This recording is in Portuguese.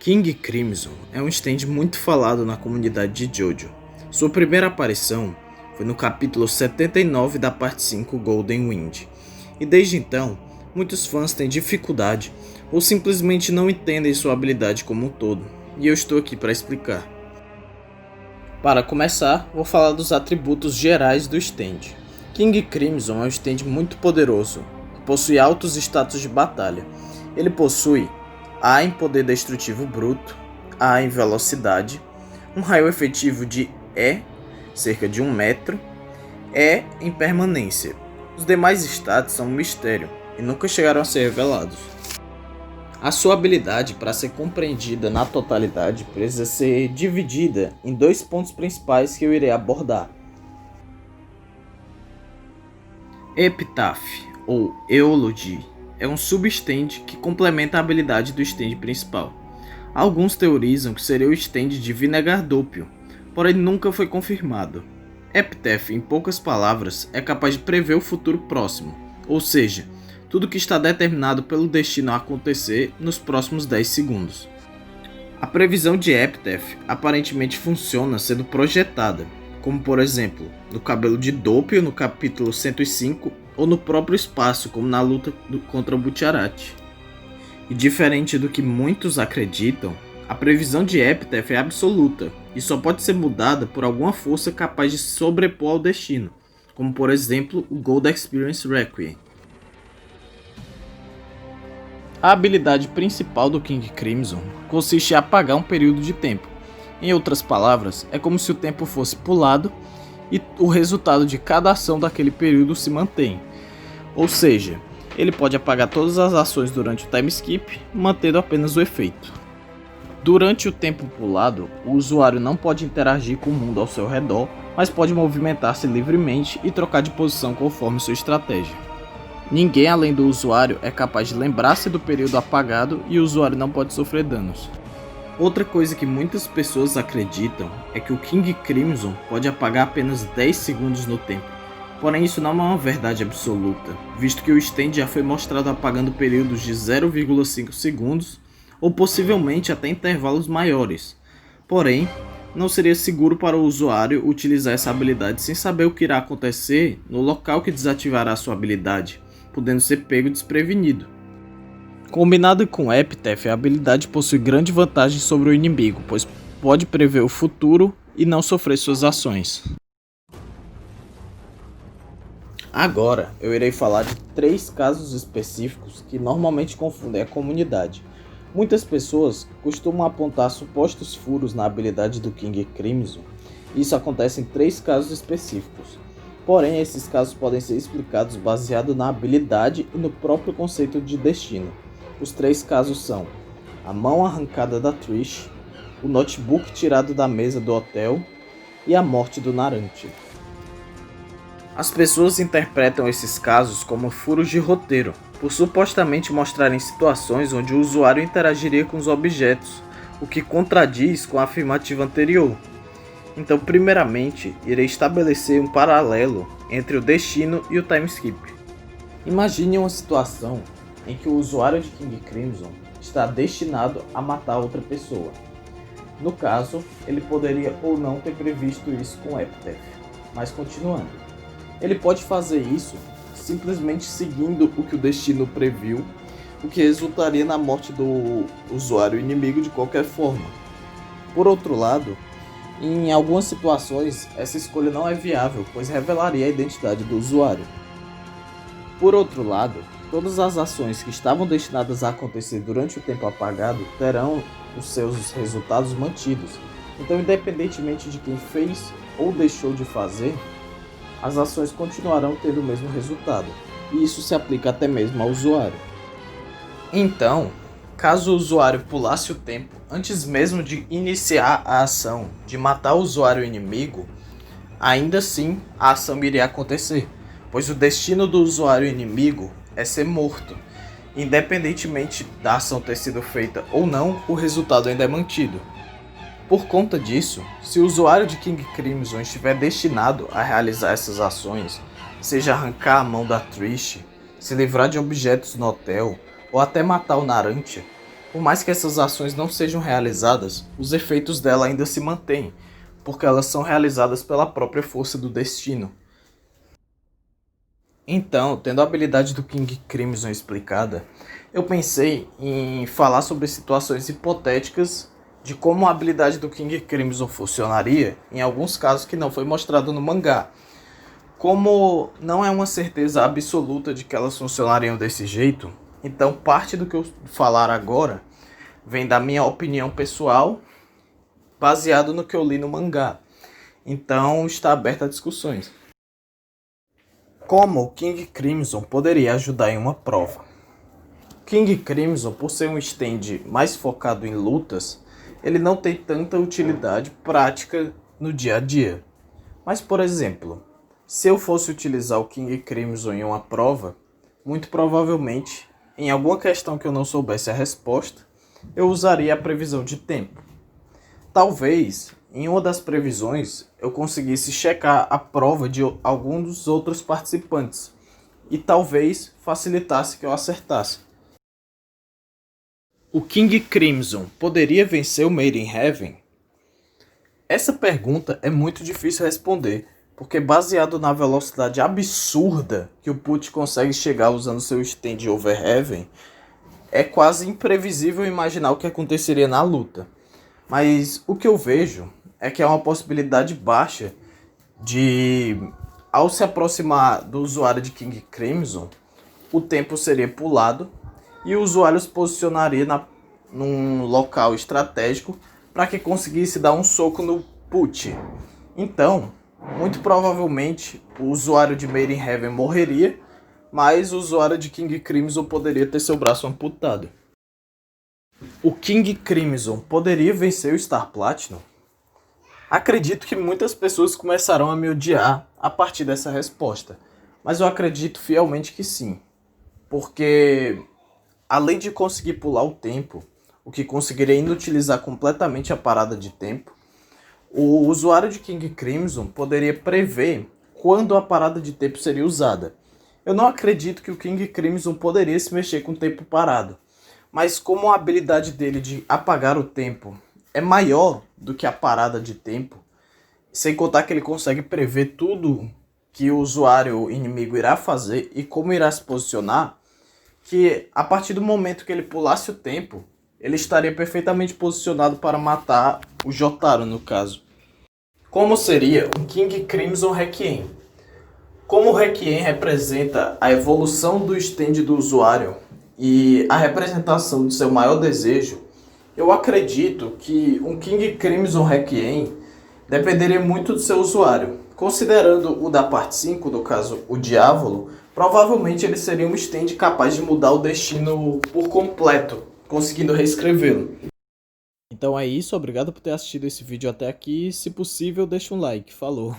King Crimson é um stand muito falado na comunidade de JoJo. Sua primeira aparição foi no capítulo 79 da parte 5 Golden Wind, e desde então, muitos fãs têm dificuldade ou simplesmente não entendem sua habilidade como um todo, e eu estou aqui para explicar. Para começar, vou falar dos atributos gerais do stand. King Crimson é um stand muito poderoso, que possui altos status de batalha. Ele possui A em poder destrutivo bruto, A em velocidade, um raio efetivo de E, cerca de 1 metro, E em permanência. Os demais status são um mistério e nunca chegaram a ser revelados. A sua habilidade, para ser compreendida na totalidade, precisa ser dividida em dois pontos principais que eu irei abordar. Epitaph, ou Eulogy, é um substand que complementa a habilidade do stand principal. Alguns teorizam que seria o stand de Vinegardopio, porém nunca foi confirmado. Epitaph, em poucas palavras, é capaz de prever o futuro próximo, ou seja, tudo que está determinado pelo destino a acontecer nos próximos 10 segundos. A previsão de Epitaph aparentemente funciona sendo projetada, como por exemplo, no cabelo de Doppio no capítulo 105, ou no próprio espaço, como na luta contra Butcherati. E diferente do que muitos acreditam, a previsão de Epitaph é absoluta e só pode ser mudada por alguma força capaz de se sobrepor ao destino, como por exemplo o Gold Experience Requiem. A habilidade principal do King Crimson consiste em apagar um período de tempo. Em outras palavras, é como se o tempo fosse pulado e o resultado de cada ação daquele período se mantém. Ou seja, ele pode apagar todas as ações durante o time skip, mantendo apenas o efeito. Durante o tempo pulado, o usuário não pode interagir com o mundo ao seu redor, mas pode movimentar-se livremente e trocar de posição conforme sua estratégia. Ninguém além do usuário é capaz de lembrar-se do período apagado e o usuário não pode sofrer danos. Outra coisa que muitas pessoas acreditam é que o King Crimson pode apagar apenas 10 segundos no tempo. Porém, isso não é uma verdade absoluta, visto que o stand já foi mostrado apagando períodos de 0,5 segundos ou possivelmente até intervalos maiores. Porém, não seria seguro para o usuário utilizar essa habilidade sem saber o que irá acontecer no local que desativará sua habilidade, podendo ser pego desprevenido. Combinado com Epitaph, a habilidade possui grande vantagem sobre o inimigo, pois pode prever o futuro e não sofrer suas ações. Agora, eu irei falar de 3 casos específicos que normalmente confundem a comunidade. Muitas pessoas costumam apontar supostos furos na habilidade do King Crimson, e isso acontece em 3 casos específicos. Porém, esses casos podem ser explicados baseado na habilidade e no próprio conceito de destino. Os 3 casos são a mão arrancada da Trish, o notebook tirado da mesa do hotel e a morte do Narante. As pessoas interpretam esses casos como furos de roteiro, por supostamente mostrarem situações onde o usuário interagiria com os objetos, o que contradiz com a afirmativa anterior. Então, primeiramente, irei estabelecer um paralelo entre o destino e o time skip. Imagine uma situação em que o usuário de King Crimson está destinado a matar outra pessoa. No caso, ele poderia ou não ter previsto isso com Epitaph, mas continuando. Ele pode fazer isso simplesmente seguindo o que o destino previu, o que resultaria na morte do usuário inimigo de qualquer forma. Por outro lado, em algumas situações, essa escolha não é viável, pois revelaria a identidade do usuário. Por outro lado, todas as ações que estavam destinadas a acontecer durante o tempo apagado terão os seus resultados mantidos. Então, independentemente de quem fez ou deixou de fazer, as ações continuarão tendo o mesmo resultado, e isso se aplica até mesmo ao usuário. Então, caso o usuário pulasse o tempo antes mesmo de iniciar a ação de matar o usuário inimigo, ainda assim a ação iria acontecer, pois o destino do usuário inimigo é ser morto. Independentemente da ação ter sido feita ou não, o resultado ainda é mantido. Por conta disso, se o usuário de King Crimson estiver destinado a realizar essas ações, seja arrancar a mão da Trish, se livrar de objetos no hotel ou até matar o Narante, Por mais que essas ações não sejam realizadas, os efeitos dela ainda se mantêm, porque elas são realizadas pela própria força do destino. Então, tendo a habilidade do King Crimson explicada, eu pensei em falar sobre situações hipotéticas de como a habilidade do King Crimson funcionaria em alguns casos que não foi mostrado no mangá. Como não é uma certeza absoluta de que elas funcionariam desse jeito, então parte do que eu falar agora vem da minha opinião pessoal, baseado no que eu li no mangá. Então está aberta a discussões. Como o King Crimson poderia ajudar em uma prova? King Crimson, por ser um stand mais focado em lutas, ele não tem tanta utilidade prática no dia a dia. Mas, por exemplo, se eu fosse utilizar o King Crimson em uma prova, muito provavelmente, em alguma questão que eu não soubesse a resposta, eu usaria a previsão de tempo. Talvez, em uma das previsões, eu conseguisse checar a prova de algum dos outros participantes e talvez facilitasse que eu acertasse. O King Crimson poderia vencer o Made in Heaven? Essa pergunta é muito difícil responder, porque baseado na velocidade absurda que o Put consegue chegar usando seu stand Over Heaven, é quase imprevisível imaginar o que aconteceria na luta. Mas o que eu vejo é que é uma possibilidade baixa de, ao se aproximar do usuário de King Crimson, o tempo seria pulado e o usuário se posicionaria num local estratégico para que conseguisse dar um soco no Put. Então, muito provavelmente, o usuário de Made in Heaven morreria, mas o usuário de King Crimson poderia ter seu braço amputado. O King Crimson poderia vencer o Star Platinum? Acredito que muitas pessoas começarão a me odiar a partir dessa resposta, mas eu acredito fielmente que sim, porque além de conseguir pular o tempo, o que conseguiria inutilizar completamente a parada de tempo, o usuário de King Crimson poderia prever quando a parada de tempo seria usada. Eu não acredito que o King Crimson poderia se mexer com o tempo parado, mas como a habilidade dele de apagar o tempo é maior do que a parada de tempo, sem contar que ele consegue prever tudo que o usuário inimigo irá fazer e como irá se posicionar, que a partir do momento que ele pulasse o tempo, ele estaria perfeitamente posicionado para matar o Jotaro, no caso. Como seria um King Crimson Requiem? Como o Requiem representa a evolução do stand do usuário e a representação de seu maior desejo, eu acredito que um King Crimson Requiem dependeria muito do seu usuário. Considerando o da parte 5, no caso o Diávolo, provavelmente ele seria um stand capaz de mudar o destino por completo, conseguindo reescrevê-lo. Então é isso, obrigado por ter assistido esse vídeo até aqui. Se possível, deixa um like. Falou!